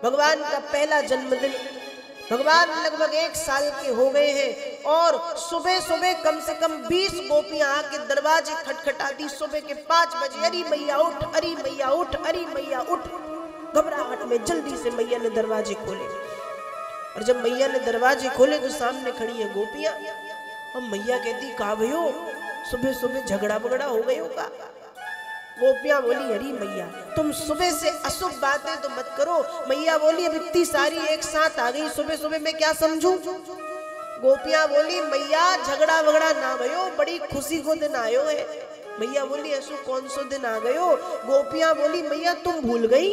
भगवान का पहला जन्मदिन। भगवान लगभग 1 साल के हो गए हैं और सुबह सुबह कम से कम 20 गोपियां आके दरवाजे खटखटाती सुबह के 5 बजे। अरे मैया उठ, अरे मैया उठ, अरे मैया उठ। घबराहट में जल्दी से मैया ने दरवाजे खोले और जब मैया ने दरवाजे खोले तो सामने खड़ी है गोपियां। और मैया कहती का भयो सुबह सुबह झगड़ा बगड़ा हो गए होगा। गोपियां बोली अरे मैया तुम सुबह से अशुभ बातें तो मत करो। मैया बोली अब इतनी सारी एक साथ आ गई, सुबह सुबह मैं क्या समझूं। गोपियां बोली मैया झगड़ा वगड़ा ना भयो, बड़ी खुशी को दिन आयो है। मैया बोली ऐसो कौन सो दिन आ गयो। गोपियां बोली मैया तुम भूल गई।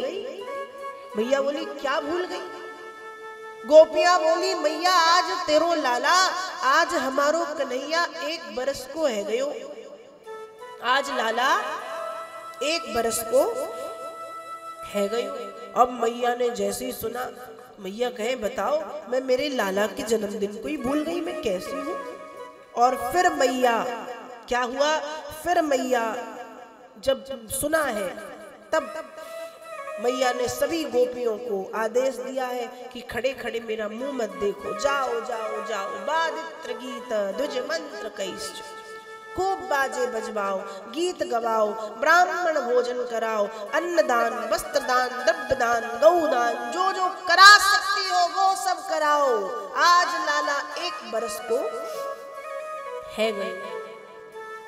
मैया बोली क्या भूल गई। गोपियां बोली मैया आज तेरो लाला, आज हमारो कन्हैया 1 बरस को है गयो। आज लाला 1 बरस को है गयो। अब मैया ने जैसे ही सुना, मैया कहे बताओ मैं मेरे लाला के जन्मदिन को ही भूल गई, मैं कैसी हूँ। और फिर मैया क्या हुआ, फिर मैया जब सुना है तब मैया ने सभी गोपियों को आदेश दिया है कि खड़े खड़े मेरा मुंह मत देखो, जाओ जाओ जाओ। बादित्र गीत द्विज मंत्र कैश्च, खूब बाजे बजवाओ, गीत गवाओ, ब्राह्मण भोजन कराओ, अन्नदान, वस्त्रदान, द्रव्यदान, गौदान, जो जो करा सकती हो वो सब कराओ। आज लाला 1 बरस को है गए।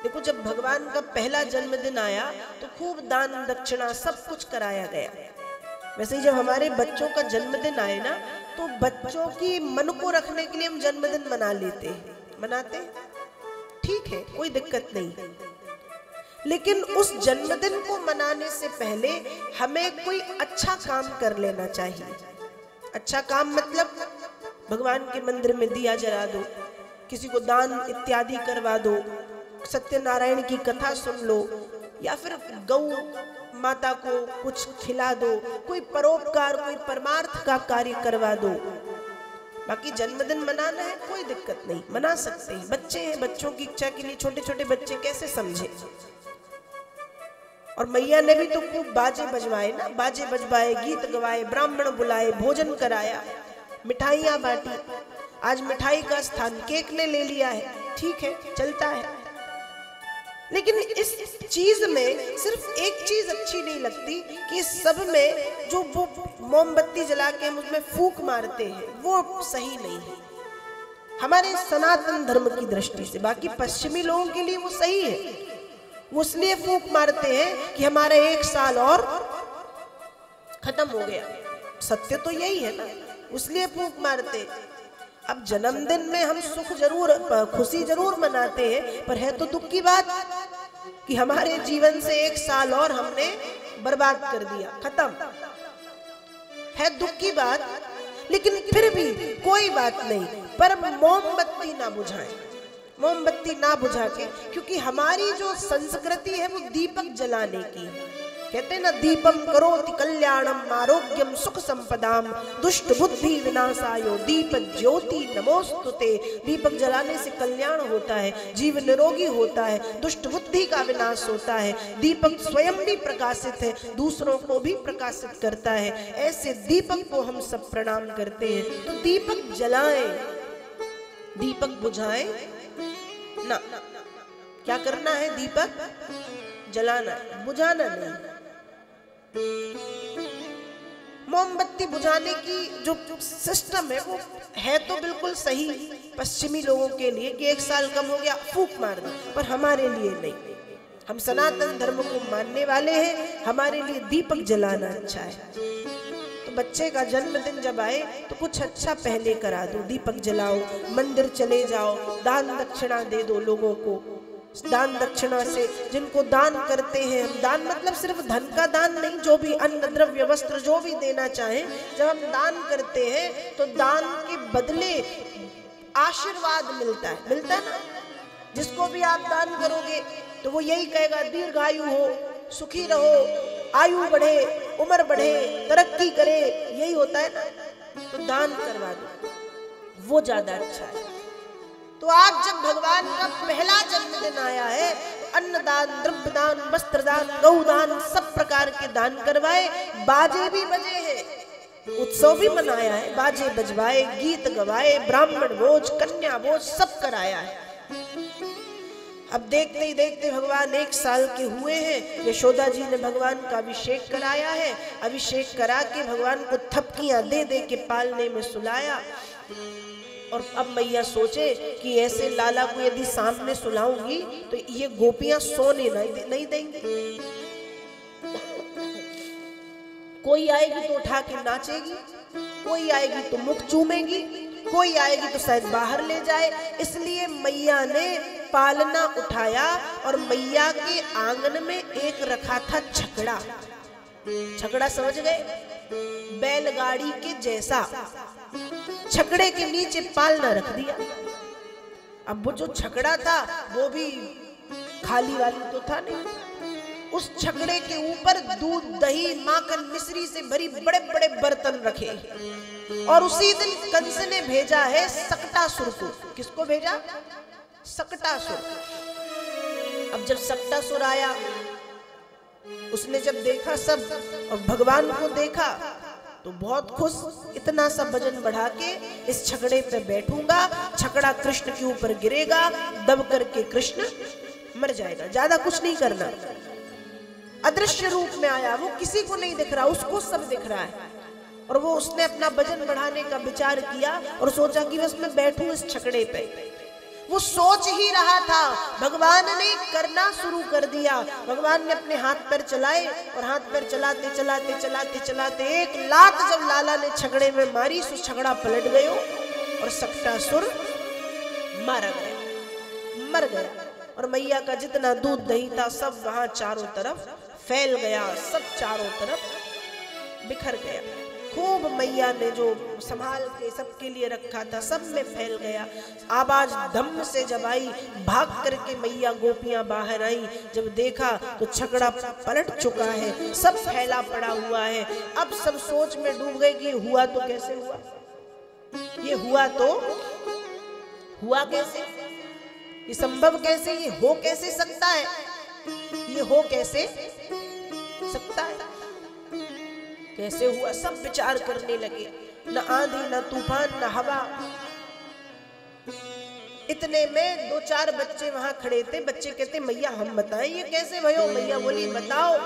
देखो जब भगवान का पहला जन्मदिन आया तो खूब दान दक्षिणा सब कुछ कराया गया। वैसे ही जब हमारे बच्चों का जन्मदिन आए ना तो बच्चों की मन को रखने के लिए हम जन्मदिन मना लेते हैं, मनाते हैं, ठीक है कोई दिक्कत नहीं। लेकिन उस जन्मदिन को मनाने से पहले हमें कोई अच्छा काम कर लेना चाहिए। अच्छा काम मतलब भगवान के मंदिर में दिया जला दो, किसी को दान इत्यादि करवा दो, सत्यनारायण की कथा सुन लो, या फिर गौ माता को कुछ खिला दो, कोई परोपकार कोई परमार्थ का कार्य करवा दो। बाकी जन्मदिन मनाना है कोई दिक्कत नहीं, मना सकते हैं। बच्चे हैं, बच्चों की इच्छा के लिए छोटे छोटे बच्चे कैसे समझे। और मैया ने भी तो खूब बाजे बजवाए ना, बाजे बजवाए, गीत गवाए, ब्राह्मण बुलाए, भोजन कराया, मिठाइयां बांटी। आज मिठाई का स्थान केक ने ले लिया है, ठीक है चलता है। लेकिन इस चीज में सिर्फ एक चीज अच्छी नहीं लगती कि सब में जो वो मोमबत्ती जला के हम उसमें फूंक मारते हैं वो सही नहीं है हमारे सनातन धर्म की दृष्टि से। बाकी पश्चिमी लोगों के लिए वो सही है, वो इसलिए फूंक मारते हैं कि हमारा 1 साल और खत्म हो गया। सत्य तो यही है ना, इसलिए फूंक मारते। अब जन्मदिन में हम सुख जरूर, खुशी जरूर मनाते हैं, पर है तो दुख की बात कि हमारे जीवन से 1 साल और हमने बर्बाद कर दिया, खत्म है, दुख की बात। लेकिन फिर भी कोई बात नहीं, पर मोमबत्ती ना बुझाएं, मोमबत्ती ना बुझा के, क्योंकि हमारी जो संस्कृति है वो दीपक जलाने की है। कहते हैं ना दीपम करोति कल्याणम आरोग्यम सुख संपदाम दुष्ट बुद्धि विनाशायो दीप ज्योति नमोस्तुते। दीपक जलाने से कल्याण होता है, जीव निरोगी होता है, दुष्ट बुद्धि का विनाश होता है। दीपक स्वयं भी प्रकाशित है, दूसरों को भी प्रकाशित करता है। ऐसे दीपक को हम सब प्रणाम करते हैं। तो दीपक जलाएं, दीपक बुझाएं ना। क्या करना है, दीपक जलाना, बुझाना नहीं। मोमबत्ती बुझाने की जो सिस्टम है वो है तो बिल्कुल सही पश्चिमी लोगों के लिए कि 1 साल कम हो गया फूंक मार दो, पर हमारे लिए नहीं। हम सनातन धर्म को मानने वाले हैं, हमारे लिए दीपक जलाना अच्छा है। तो बच्चे का जन्मदिन जब आए तो कुछ अच्छा पहले करा दो, दीपक जलाओ, मंदिर चले जाओ, दान दक्षिणा दे दो लोगों को। दान दक्षिणा से जिनको दान करते हैं हम, दान मतलब सिर्फ धन का दान नहीं, जो भी अन्न द्रव्य वस्त्र जो भी देना चाहें, जब हम दान करते हैं तो दान के बदले आशीर्वाद मिलता है, मिलता है ना। जिसको भी आप दान करोगे तो वो यही कहेगा दीर्घायु हो, सुखी रहो, आयु बढ़े, उम्र बढ़े, तरक्की करे, यही होता है ना। तो दान करवा दो, वो ज्यादा अच्छा है। तो आज जब भगवान का पहला जन्मदिन आया है, अन्नदान, द्रव्यदान, वस्त्रदान, गौदान, सब प्रकार के दान करवाए, बाजे भी बजे हैं, उत्सव भी मनाया है, बाजे बजवाए, गीत गवाए, ब्राह्मण भोज, कन्या भोज सब कराया है। अब देखते ही देखते भगवान 1 साल के हुए हैं। यशोदा जी ने भगवान का अभिषेक कराया है। अभिषेक करा के भगवान को थपकियां दे दे के पालने में सुलाया। और अब मैया सोचे कि ऐसे लाला को यदि सामने सुलाऊंगी तो ये गोपियां सोने नहीं देंगे। कोई आएगी तो उठा के नाचेगी, कोई आएगी तो मुख चूमेगी, कोई आएगी तो शायद बाहर ले जाए। इसलिए मैया ने पालना उठाया और मैया के आंगन में एक रखा था छकड़ा। छकड़ा समझ गए? बैलगाड़ी के जैसा छकड़े के नीचे पालना रख दिया। अब वो जो छकड़ा था वो भी खाली वाली तो था नहीं। उस छकड़े के ऊपर दूध, दही, माखन, मिश्री से भरी बड़े बड़े बर्तन रखे। और उसी दिन कंस ने भेजा है सक्टासुर को। किसको भेजा? सक्टासुर। अब जब सक्टासुर आया, उसने जब देखा सब और भगवान को देखा तो बहुत खुश। इतना सा वजन बढ़ा के इस छकड़े पे बैठूंगा, छकड़ा कृष्ण के ऊपर गिरेगा, दब करके कृष्ण मर जाएगा। ज्यादा कुछ नहीं करना। अदृश्य रूप में आया, वो किसी को नहीं दिख रहा, उसको सब दिख रहा है। और वो उसने अपना वजन बढ़ाने का विचार किया और सोचा कि बस मैं बैठूं इस छकड़े पे। वो सोच ही रहा था, भगवान ने करना शुरू कर दिया। भगवान ने अपने हाथ पैर चलाए और हाथ पैर चलाते चलाते चलाते चलाते एक लात जब लाला ने छकड़े में मारी तो छकड़ा पलट गयो और सक्टासुर मारा गया, मर गया। और मैया का जितना दूध दही था सब वहां चारों तरफ फैल गया, सब चारों तरफ बिखर गया। खूब मैया ने जो संभाल के सबके लिए रखा था सब में फैल गया। आवाज धम्म से जब आई, भाग करके मैया गोपियां बाहर आई। जब देखा तो छकड़ा पलट चुका है, सब फैला पड़ा हुआ है। अब सब सोच में डूब गए कि हुआ तो कैसे हुआ, ये हुआ तो हुआ कैसे, ये संभव कैसे, ये हो कैसे सकता है, ये हो कैसे सकता है, कैसे हुआ। सब विचार करने लगे। न आंधी, न तूफान, न हवा। इतने में 2-4 बच्चे वहां खड़े थे। बच्चे कहते मैया हम बताएं ये कैसे भयो। मैया बोली बताओ।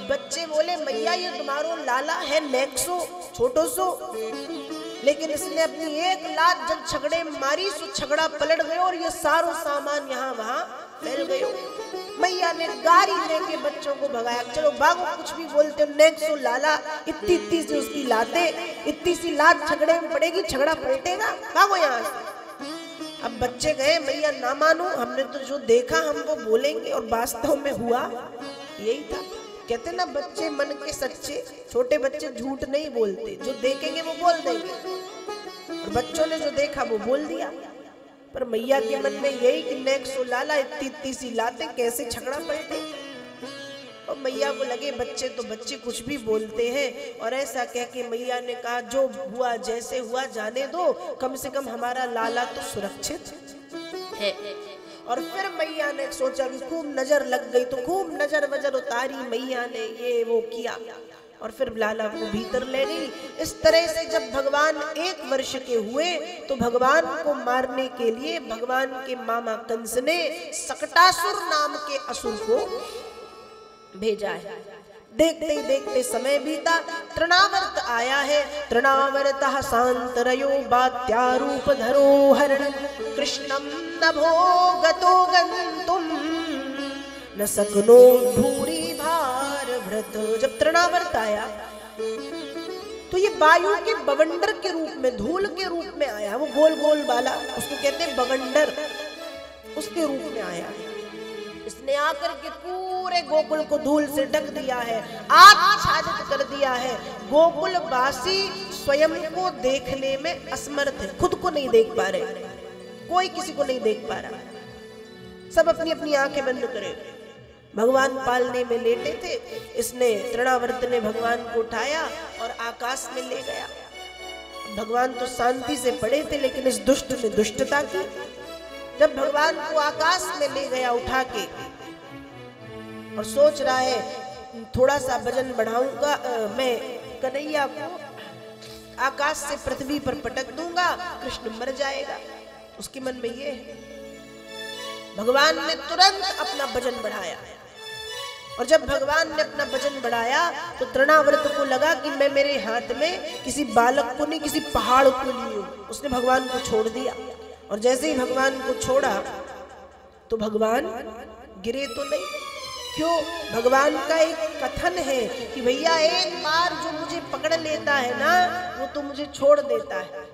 बच्चे बोले मैया ये तुम्हारो लाला है नेक्सो, छोटो सो, लेकिन इसने अपनी एक लात जब छकड़े में मारी तो छकड़ा पलट गयो और ये सारो सामान यहाँ वहां फैल गयो। मैया ने गाड़ी लेके बच्चों को भगाया, चलो भागो, कुछ भी बोलते हो, नेक्सो लाला, इतनी इतनी सी उसकी लाते, इतनी सी लात छकड़े में पड़ेगी, छकड़ा पलटेगा, भागो यहाँ से। अब बच्चे गए, मैया ना मानो, हमने तो जो देखा हम वो बोलेंगे और वास्तव में हुआ यही था। कहते ना बच्चे मन के सच्चे, छोटे बच्चे झूठ नहीं बोलते, जो देखेंगे वो बोल देंगे। और बच्चों ने जो देखा वो बोल दिया। पर मैया के मन में यही कि नेक्सो लाला, इतनी इतनी सी लाते, कैसे छकड़ा पलटे। और मैया को लगे बच्चे तो बच्चे कुछ भी बोलते हैं। और ऐसा कह के मैया ने कहा जो हुआ जैसे हुआ जाने दो, कम से कम हमारा लाला तो सुरक्षित है। और फिर मैया ने सोचा कि खूब नजर लग गई, तो खूब नजर वजर उतारी मैया ने, ये वो किया और फिर लाला को भीतर ले गई। इस तरह से जब भगवान 1 वर्ष के हुए तो भगवान को मारने के लिए भगवान के मामा कंस ने सक्टासुर नाम के असुर को भेजा है। देखते ही देखते समय बीता, तृणावर्त आया है। तृणावर्तः शांतरयो बात्यारूप धरो हरण कृष्णं न भोगतो गन्तुम न सकनो भूरि भार भृत। जब तृणावर्त आया तो ये वायु के बवंडर के रूप में, धूल के रूप में आया। वो गोल गोल वाला, उसको कहते हैं बवंडर, उसके रूप में आया। इसने आकर के पूरे गोकुल को धूल से ढक दिया है, आच्छादित कर दिया है। गोकुलवासी स्वयं को देखने में असमर्थ है, खुद को नहीं देख पा रहे, कोई किसी को नहीं देख पा रहा। सब अपनी अपनी आंखें बंद करे। भगवान पालने में लेटे थे। इसने तृणावर्त ने भगवान को उठाया और आकाश में ले गया। भगवान तो शांति से पड़े थे, लेकिन इस दुष्ट ने दुष्टता की। जब भगवान को आकाश में ले गया उठा के और सोच रहा है थोड़ा सा वजन बढ़ाऊंगा मैं, कन्हैया को आकाश से पृथ्वी पर पटक दूंगा, कृष्ण मर जाएगा। उसके मन में ये है। भगवान ने तुरंत अपना वजन बढ़ाया, और जब भगवान ने अपना वजन बढ़ाया तो तृणावर्त को लगा कि मैं मेरे हाथ में किसी बालक को नहीं, किसी पहाड़ को ली हूं। उसने भगवान को छोड़ दिया, और जैसे ही भगवान को छोड़ा तो भगवान गिरे तो नहीं। क्यों? भगवान का एक कथन है कि भैया एक बार जो मुझे पकड़ लेता है ना, वो तो मुझे छोड़ देता है।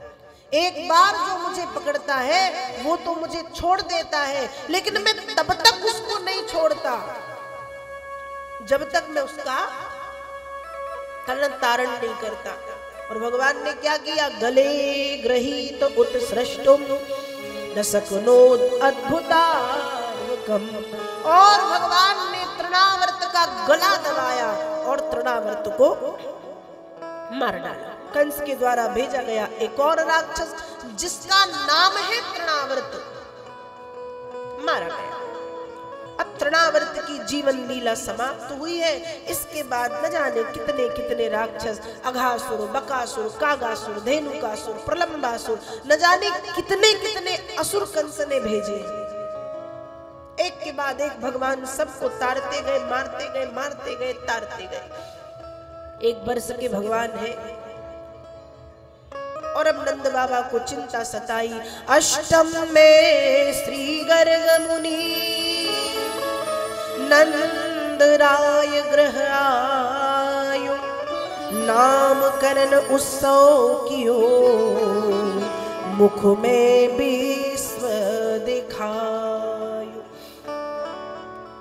एक बार जो मुझे पकड़ता है वो तो मुझे छोड़ देता है, लेकिन मैं तब तक उसको नहीं छोड़ता जब तक मैं उसका तरण तारण नहीं करता। और भगवान ने क्या किया? गले गृहीत उत्सृष्टुम न शक्नोद अद्भुतार्वकम्। और भगवान ने तृणावर्त का गला दबाया और तृणावर्त को मार डाला। कंस के द्वारा भेजा गया एक और राक्षस जिसका नाम है तृणावर्त, मारा गया। अब तृणावर्त की जीवन लीला समाप्त हुई है। इसके बाद न जाने कितने कितने राक्षस, अघासुर, बकासुर, कागासुर, धेनुकासुर, प्रलंबासुर, न जाने कितने कितने असुर कंस ने भेजे। एक के बाद एक भगवान सबको तारते गए, मारते गए, मारते गए, तारते गए। एक वर्ष के भगवान है, और अब नंद बाबा को चिंता सताई। अष्टम में श्री गर्ग मुनि नंद राय गृह आयो, नामकरण उत्सव कियो, मुख में विश्व दिखायो।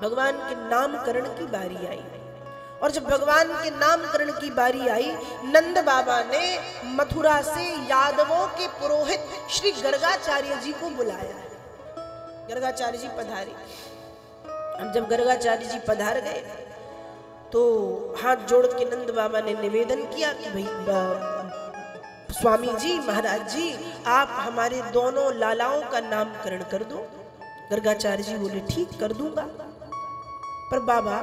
भगवान के नामकरण की बारी आई, और जब भगवान के नामकरण की बारी आई, नंद बाबा ने मथुरा से यादवों के पुरोहित श्री गर्गाचार्य जी को बुलाया। गर्गाचार्य जी पधारे। अब जब गर्गाचार्य जी पधार गए तो हाथ जोड़ के नंद बाबा ने निवेदन किया कि भाई स्वामी जी, महाराज जी, आप हमारे दोनों लालाओं का नामकरण कर दो। गर्गाचार्य जी बोले ठीक कर दूंगा, पर बाबा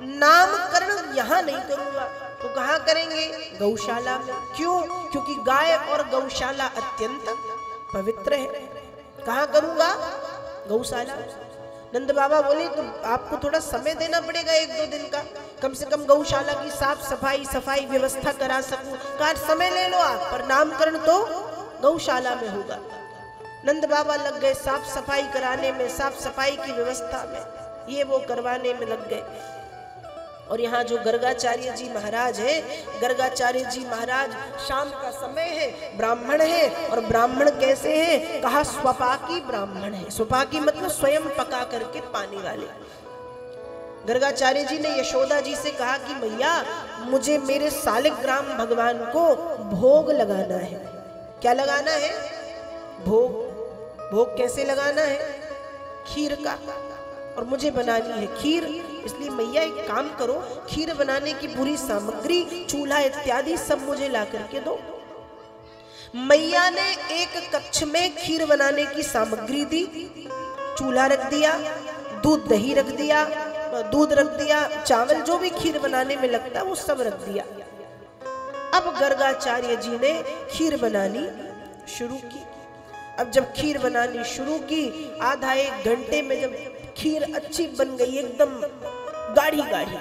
नामकरण यहाँ नहीं करूंगा, तो कहाँ करेंगे? गौशाला में। क्यों? क्योंकि गाय और गौशाला अत्यंत पवित्र है। कहाँ करूंगा? गौशाला। नंद बाबा बोले तो आपको थोड़ा समय देना पड़ेगा, 1-2 दिन का, कम से कम गौशाला की साफ सफाई व्यवस्था करा सकूं। कहा समय ले लो आप, पर नामकरण तो गौशाला में होगा। नंद बाबा लग गए साफ सफाई कराने में, साफ सफाई की व्यवस्था में, ये वो करवाने में लग गए। और यहाँ जो गर्गाचार्य जी महाराज है, गर्गाचार्य जी महाराज शाम का समय है, ब्राह्मण है। और ब्राह्मण कैसे है? कहा स्वपाकी ब्राह्मण है। स्वपाकी मतलब स्वयं पका करके पाने वाले। गर्गाचार्य जी ने यशोदा जी से कहा कि मैया, मुझे मेरे सालिग्राम भगवान को भोग लगाना है। क्या लगाना है? भोग। भोग कैसे लगाना है? खीर का, और मुझे बनानी है खीर। इसलिए मैया एक काम करो, खीर बनाने की पूरी सामग्री, चूल्हा इत्यादि सब मुझे ला करके दो। मैया ने एक कक्ष में खीर बनाने की सामग्री दी, चूल्हा रख दिया, दूध दही रख दिया, दूध रख दिया, चावल जो भी खीर बनाने में लगता है वो सब रख दिया। अब गर्गाचार्य जी ने खीर बनानी शुरू की। अब जब खीर बनानी शुरू की, आधा 1 घंटे में जब खीर अच्छी बन गई, एकदम गाढ़ी गाढ़ी,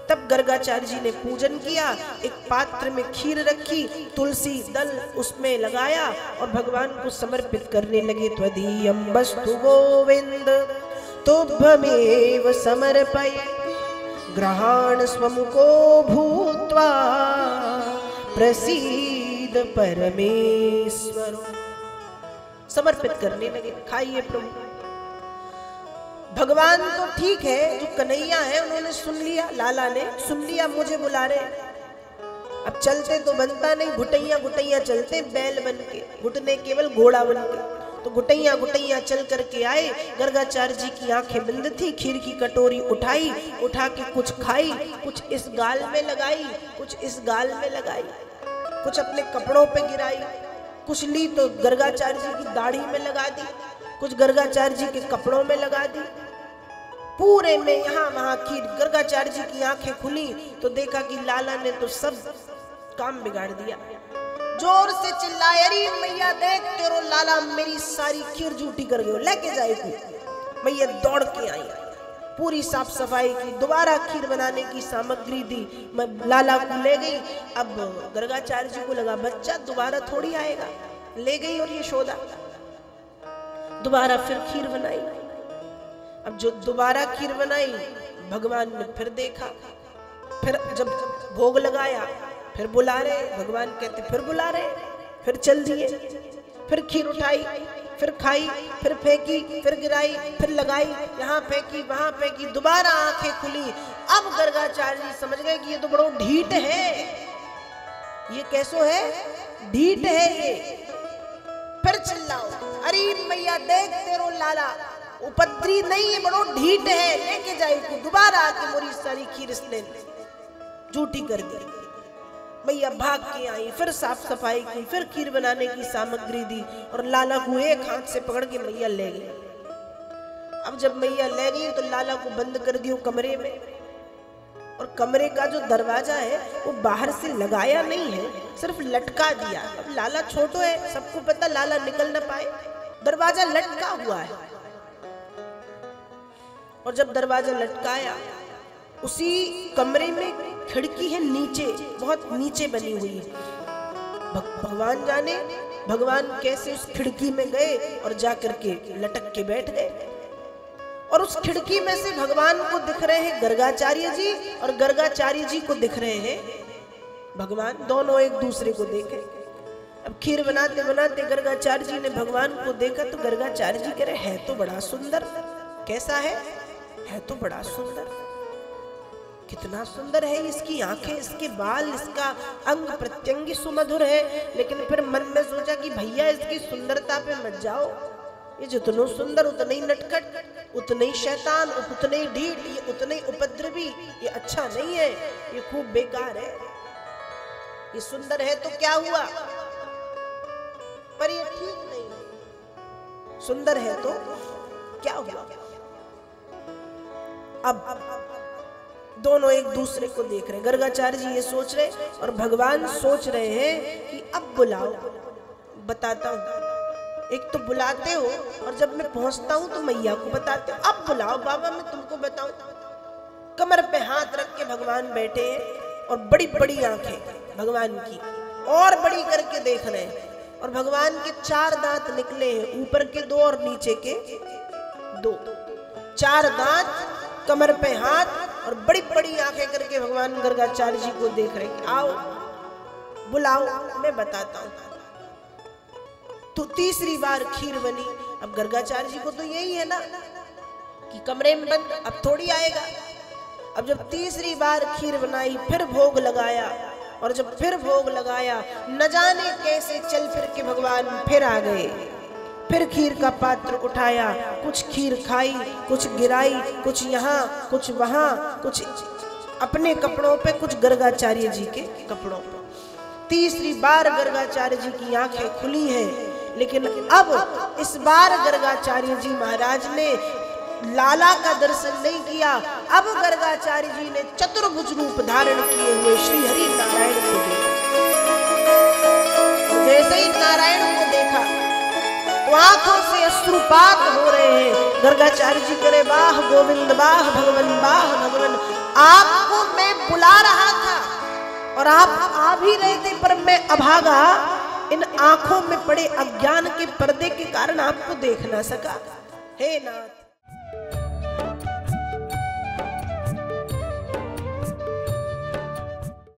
तब गर्गाचार्य जी ने पूजन किया। एक पात्र में खीर रखी, तुलसी दल उसमें लगाया और भगवान को समर्पित करने लगे। त्वदीयं वस्तु गोविंद तुभ्यमेव समर्पये, ग्रहाण स्वमुखो भूत्वा प्रसीद परमेश्वर। समर्पित करने लगे, खाइए प्रभु। भगवान तो ठीक है, जो कन्हैया है उन्होंने सुन लिया, लाला ने सुन लिया, मुझे बुला रहे। अब चलते तो बनता नहीं, घुटैया घुटैया चलते, बैल बन के, घुटने केवल घोड़ा बन के। तो घुटैया घुटैया चल करके आए। गर्गाचार्य जी की आंखें बंद थी, खीर की कटोरी उठाई, उठा के कुछ खाई, कुछ इस गाल में लगाई, कुछ इस गाल में लगाई, कुछ अपने कपड़ों पे गिराई, कुछ ली तो गर्गाचार्य जी की दाढ़ी में लगा दी, कुछ गर्गाचार्य जी के कपड़ों में लगा दी। पूरे में यहाँ वहाँ खीर। गर्गाचार्य जी की आंखें खुली तो देखा कि लाला ने तो सब काम बिगाड़ दिया। जोर से चिल्लाए, अरे मैया देख तेरो लाला मेरी सारी खीर झूठी कर गयो, लेके जाए तू। मैया दौड़ के आई, पूरी साफ सफाई की, दोबारा खीर बनाने की सामग्री दी, मैं लाला को ले गई। अब गर्गाचार्य जी को लगा बच्चा दोबारा थोड़ी आएगा, ले गई और यशोदा दोबारा फिर खीर बनाई। अब जो दोबारा खीर बनाई भगवान ने फिर देखा, फिर जब भोग लगाया फिर बुला रहे, भगवान कहते फिर बुला रहे, फिर चल दिए, फिर खीर उठाई, फिर खाई, फिर फेंकी, फिर गिराई, फिर लगाई, यहाँ फेंकी वहां फेंकी, दोबारा आंखें खुली। अब गर्गाचार्य जी समझ गए कि ये तो बड़ो ढीठ है, ये कैसो है, ढीठ है ये। फिर चिल्लाओ, अरे मैया देख तेरो लाला उपद्री नहीं है, बड़ो ढीठ है, लेके जाए को। दोबारा आके मोरी सारी खीर इसने झूठी कर दी। मैया भाग के आई, फिर साफ सफाई की, फिर खीर बनाने की सामग्री दी और लाला को एक हाथ से पकड़ के मैया ले गई। अब जब मैया ले गई तो लाला को बंद कर दियो कमरे में, और कमरे का जो दरवाजा है वो बाहर से लगाया नहीं है, सिर्फ लटका दिया। अब लाला छोटो है, सबको पता लाला निकल ना पाए, दरवाजा लटका हुआ है। और जब दरवाजा लटकाया, उसी कमरे में खिड़की है नीचे, बहुत नीचे बनी हुई है। भगवान जाने भगवान कैसे उस खिड़की में गए और जाकर के लटक के बैठ गए। और उस खिड़की में से भगवान को दिख रहे हैं गर्गाचार्य जी, और गर्गाचार्य जी को दिख रहे हैं भगवान, दोनों एक दूसरे को देखे। अब खीर बनाते बनाते गर्गाचार्य जी ने भगवान को देखा तो गर्गाचार्य जी कह रहे है तो बड़ा सुंदर। कैसा है तो बड़ा सुंदर, कितना सुंदर है, इसकी आंखें, इसके बाल, इसका अंग प्रत्यंग सुमधुर है। लेकिन फिर मन में सोचा कि भैया इसकी सुंदरता पे मत जाओ, ये जितना सुंदर उतना ही नटखट, उतना ही शैतान, उतना ही ढीठ, ये उतना ही उपद्रवी, ये अच्छा नहीं है, ये खूब बेकार है। ये सुंदर है तो क्या हुआ, पर ये ठीक नहीं है। सुंदर है तो क्या हुआ। अब दोनों एक दूसरे को देख रहे, गर्गाचार्य जी ये सोच रहे और भगवान सोच रहे हैं कि अब बुलाओ, बताता हूँ। एक तो बुलाते हो और जब मैं पहुंचता हूं तो मैया को बताते हो, अब बुलाओ बाबा मैं तुमको बताऊं। कमर पे हाथ रख के भगवान बैठे हैं और बड़ी बड़ी आंखें भगवान की और बड़ी करके देख रहे हैं। और भगवान के 4 दांत निकले हैं, ऊपर के 2 और नीचे के 2, 4 दांत, कमर पे हाथ और बड़ी बड़ी आंखें करके भगवान गर्गाचार्य जी को देख रहे हैं। आओ बुलाओ मैं बताता हूं। तो तीसरी बार खीर बनी। अब गर्गाचार्य जी को तो यही है ना कि कमरे में बंद, अब थोड़ी आएगा। अब जब तीसरी बार खीर बनाई, फिर भोग लगाया, और जब फिर भोग लगाया, न जाने कैसे चल फिर के भगवान फिर आ गए। फिर खीर का पात्र उठाया, कुछ खीर खाई, कुछ गिराई, कुछ यहाँ कुछ वहां, कुछ अपने कपड़ों पे, कुछ गर्गाचार्य जी के कपड़ों पे। तीसरी बार गर्गाचार्य जी की आंखें खुली हैं, लेकिन अब इस बार गर्गाचार्य जी महाराज ने लाला का दर्शन नहीं किया। अब गर्गाचार्य जी ने चतुर्भुज रूप धारण किए हुए श्री हरि नारायण को देखा। जैसे ही नारायण को देखा तो आंखों से अश्रुपात हो रहे हैं। गर्गाचार्य जी करे वाह गोविंद, वाह भगवान, वाह भगवान, आपको मैं बुला रहा था और आप आ भी रहे थे, पर मैं अभागा इन आंखों में पड़े अज्ञान के पर्दे के कारण आपको देख ना सका। हे नाथ,